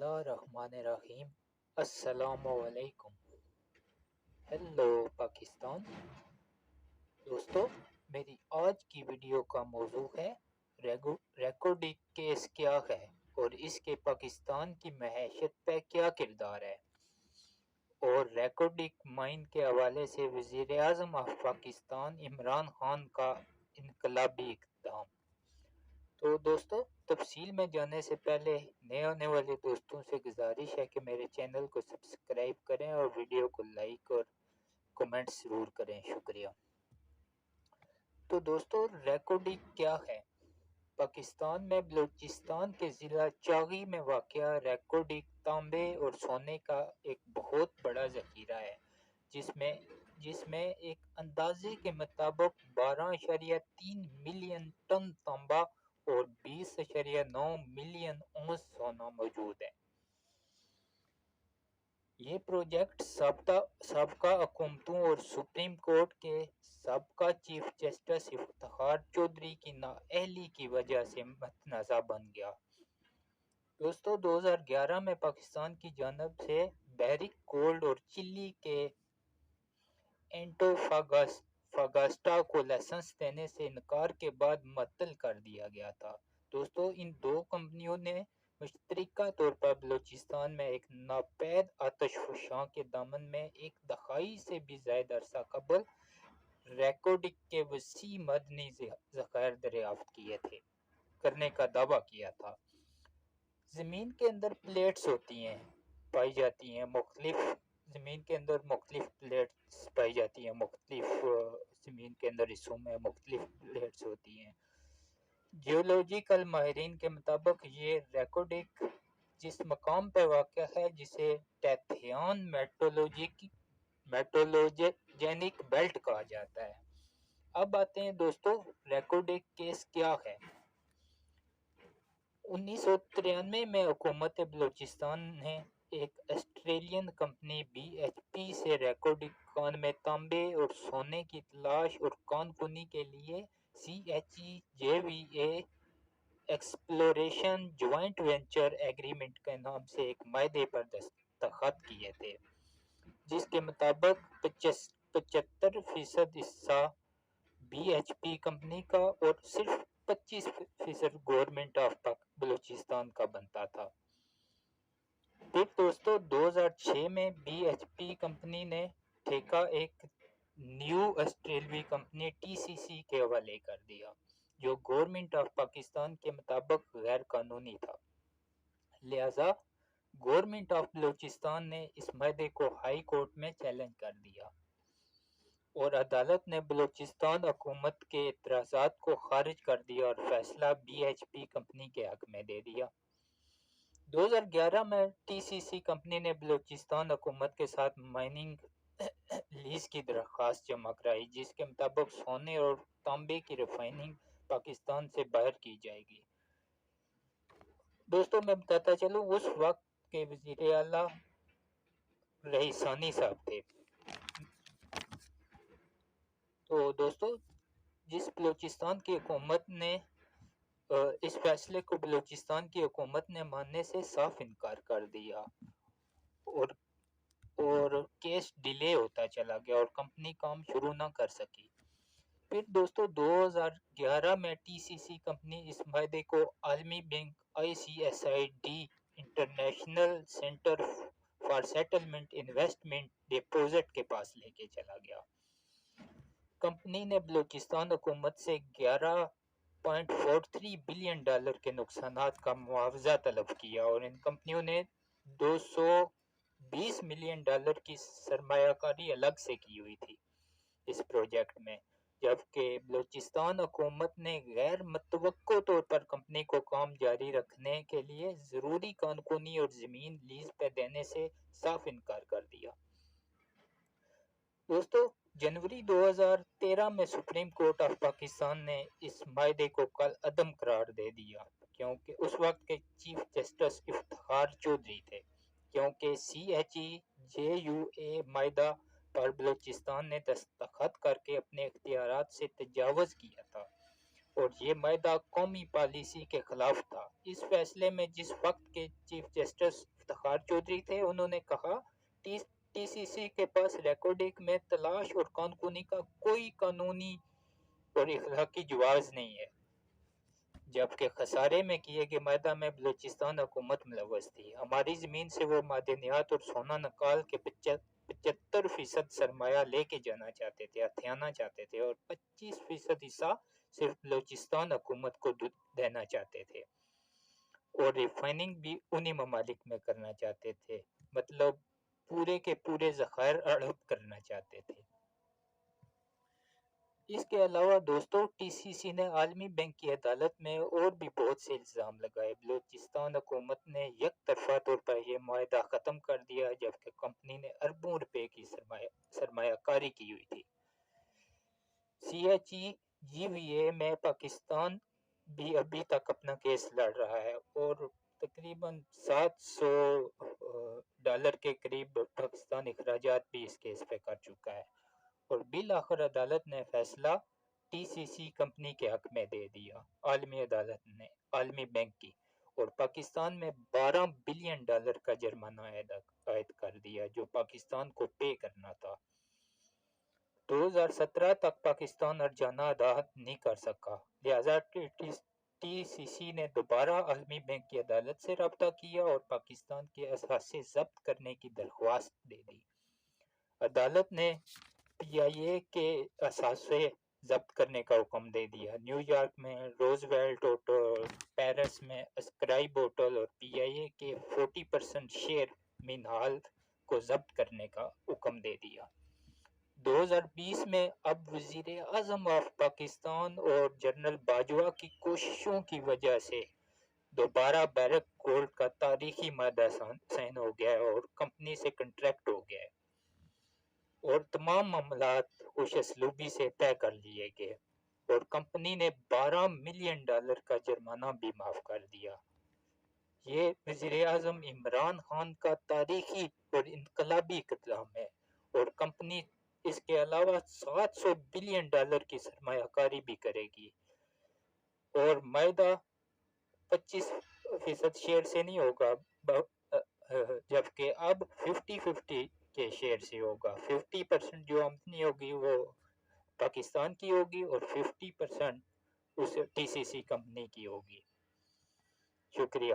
बिस्मिल्लाहिर्रहमानिर्रहीम। अस्सलामुअलैकुम। हेलो पाकिस्तान। दोस्तों, मेरी आज की वीडियो का मौजू है रेकोर्डिक केस क्या है और इसके पाकिस्तान की मईशत पे क्या किरदार है, और रेकोर्डिक माइन के हवाले से वज़ीर आज़म ऑफ पाकिस्तान इमरान खान का इनकलाबी इक़दाम। तो दोस्तों, तफसील में जाने से पहले नए आने वाले दोस्तों से गुजारिश है कि मेरे चैनल को सब्सक्राइब करें और वीडियो को लाइक और कमेंट ज़रूर करें। शुक्रिया। तो दोस्तों, रेकोर्डिक क्या है? पाकिस्तान में बलूचिस्तान के ज़िला चागी में वाक़या रेकोर्डिक तांबे और सोने का एक बहुत बड़ा ज़ख़ीरा है, जिसमें एक अंदाजे के मुताबिक 12.3 मिलियन टन तांबा और 20.9 मिलियन औंस सोना मौजूद है। ये प्रोजेक्ट साबका हुकूमतों और सुप्रीम कोर्ट के साबका चीफ जस्टिस इफ्तिखार चौधरी की नाअहली की वजह से मतनाज़ा बन गया। दोस्तों, 2011 में पाकिस्तान की जानिब से बैरिक गोल्ड और चिली के एंटोफागास्टा को लाइसेंस देने से इनकार के बाद मुअत्तल कर दिया गया था। दोस्तों, इन दो कंपनियों ने मुश्तरका तौर पर बलूचिस्तान में एक नापैद आतिशफ़शां के दामन में एक दहाई से भी ज़ायद अरसा कबल रेकोर्डिक के वसी मदनी ज़खायर दरियाफ्त करने का दावा किया था। ज़मीन के अंदर प्लेट्स पाई जाती हैं, ज़मीन के अंदर मुख्तलिफ प्लेट्स पाई जाती हैं, मुख्तलिफ ज़मीन के अंदर हिस्सों में मुख्तलिफ प्लेट्स होती हैं। जियोलॉजिकल माहिरीन के मुताबिक ये रेकोर्डिक जिस मकाम पर वाक़या है, जिसे टैथियान मेटोलोजेनिक बेल्ट कहा जाता है। अब आते हैं दोस्तों, रेकोर्डिक केस क्या है। 1993 में हुकूमत बलूचिस्तान ने एक ऑस्ट्रेलियन कंपनी BHP से रेकोर्डिक खान में तांबे और सोने की तलाश और कानकुनी के लिए CHEJVA exploration joint venture agreement के नाम से एक माहदे पर दस्तखत किए थे, जिसके मुताबिक 75% हिस्सा BHP कंपनी का और सिर्फ 25% गवर्नमेंट ऑफ बलूचिस्तान का बनता था। फिर दोस्तों, 2006 में BHP कंपनी ने ठेका एक न्यू ऑस्ट्रेलवी कंपनी TCC के हवाले कर दिया, जो गवर्नमेंट ऑफ पाकिस्तान के मुताबिक गैर कानूनी था। लिहाजा गवर्नमेंट ऑफ बलूचिस्तान ने इस माहदे को हाई कोर्ट में चैलेंज कर दिया और अदालत ने बलूचिस्तान हुकूमत के एतराज़ात को खारिज कर दिया और फैसला BHP कंपनी के हक में दे दिया। 2011 में TCC कंपनी ने बलूचिस्तान हुकूमत के साथ माइनिंग लीज की दरख्वास्त जमा कराई, जिसके मुताबिक सोने और तांबे की रिफाइनिंग पाकिस्तान से बाहर की जाएगी। दोस्तों, मैं बताता चलूं, उस वक्त के वज़ीर आला रईसानी साहब थे। तो दोस्तों, जिस बलूचिस्तान की हुकूमत ने इस फैसले को बलूचिस्तान की हुकूमत ने मानने से साफ इनकार कर दिया और केस डिले होता चला गया और कंपनी काम शुरू ना कर सकी। फिर दोस्तों, 2011 में TCC कंपनी इस माहदे को आलमी bank ICSID international centre for settlement investment deposit के पास लेके चला गया। कंपनी ने बलूचिस्तान हुकूमत से $11.43 बिलियन के नुकसानात का मुआवजा तलब किया और इन कंपनियों ने $220 मिलियन की सरमायाकारी अलग से की हुई थी इस प्रोजेक्ट में, जबकि बलूचिस्तान हुकूमत ने गैर मुतवक्को तौर पर कंपनी को काम जारी रखने के लिए ज़रूरी कानूनी और ज़मीन लीज पे देने से साफ इनकार कर दिया। दोस्तों, जनवरी 2013 में सुप्रीम कोर्ट ऑफ पाकिस्तान ने इस माहदे को कल अदम करार दे दिया, क्योंकि उस वक्त के चीफ जस्टिस इफ्तिखार चौधरी थे, क्योंकि CHEJUA माहदा पर बलूचिस्तान ने दस्तखत करके अपने इख्तियारात से तजावुज़ किया था। اور یہ معاہدہ قومی پالیسی کے خلاف تھا۔ اس فیصلے میں جس وقت کے چیف جسٹس افتخار چودھری تھے، انہوں نے کہا ٹی سی سی کے پاس ریکارڈنگ میں تلاش اور کانکنی کا کوئی قانونی اور اخلاقی جواز نہیں ہے، جبکہ خسارے میں کیے گئے معاہدہ میں بلوچستان حکومت ملوث تھی۔ ہماری زمین سے وہ معدنیات اور سونا نکال کے 75% سرمایہ لے کے جانا چاہتے تھے، ہتھیانا چاہتے تھے، اور 25% حصہ صرف بلوچستان حکومت کو دینا چاہتے تھے، اور ریفائننگ بھی انہی ممالک میں کرنا چاہتے تھے، مطلب پورے کے پورے ذخائر ہڑپ کرنا چاہتے تھے۔ اس کے علاوہ دوستو، ٹی سی سی نے عالمی بینک کی عدالت میں اور بھی بہت سے الزام لگائے۔ بلوچستان حکومت نے یک طرفہ طور پر یہ معاہدہ ختم کر دیا، جبکہ کمپنی نے اربوں روپے کی سرمایہ کاری کی ہوئی تھی۔ سی ایچ ای جی وی اے میں پاکستان بھی ابھی تک اپنا کیس لڑ رہا ہے، اور تقریباً $700 کے قریب پاکستان اخراجات بھی اس کیس پہ کر چکا ہے، اور بالآخر عدالت نے فیصلہ ٹی سی سی کمپنی کے حق میں دے دیا۔ عالمی عدالت نے عالمی بینک کی، اور پاکستان میں $12 بلین کا جرمانہ عائد کر دیا، جو پاکستان کو پے کرنا تھا۔ 2017 تک پاکستان ارجانہ ادا نہیں کر سکا، لہذا ٹی سی سی نے دوبارہ عالمی بینک کی عدالت سے رابطہ کیا اور پاکستان کے اثاثے ضبط کرنے کی درخواست دے دی۔ عدالت نے پی آئی اے کے اثاثے ضبط کرنے کا حکم دے دیا۔ نیو یارک میں روزویلٹ ہوٹل، پیرس میں اسکرائب ہوٹل اور پی آئی اے کے 40% شیئر مینہال کو ضبط کرنے کا حکم دے دیا۔ 2020 میں اب وزیر اعظم آف پاکستان اور جنرل باجوہ کی کوششوں کی وجہ سے دوبارہ بیرک گولڈ کا تاریخی معاہدہ سائن ہو گیا ہے، اور کمپنی سے کنٹریکٹ ہو گیا ہے، اور تمام معاملات خوش اسلوبی سے طے کر لیے گئے، اور کمپنی نے $12 ملین کا جرمانہ بھی معاف کر دیا۔ یہ وزیر اعظم عمران خان کا تاریخی اور انقلابی اقدام ہے، اور کمپنی اس کے علاوہ $700 بلین کی سرمایہ کاری بھی کرے گی، اور معاہدہ 25% شیئر سے نہیں ہوگا، جبکہ اب 50-50 کے شیئر سے ہوگا۔ 50% جو آمدنی ہوگی وہ پاکستان کی ہوگی، اور 50% اس ٹی سی سی کمپنی کی ہوگی۔ شکریہ۔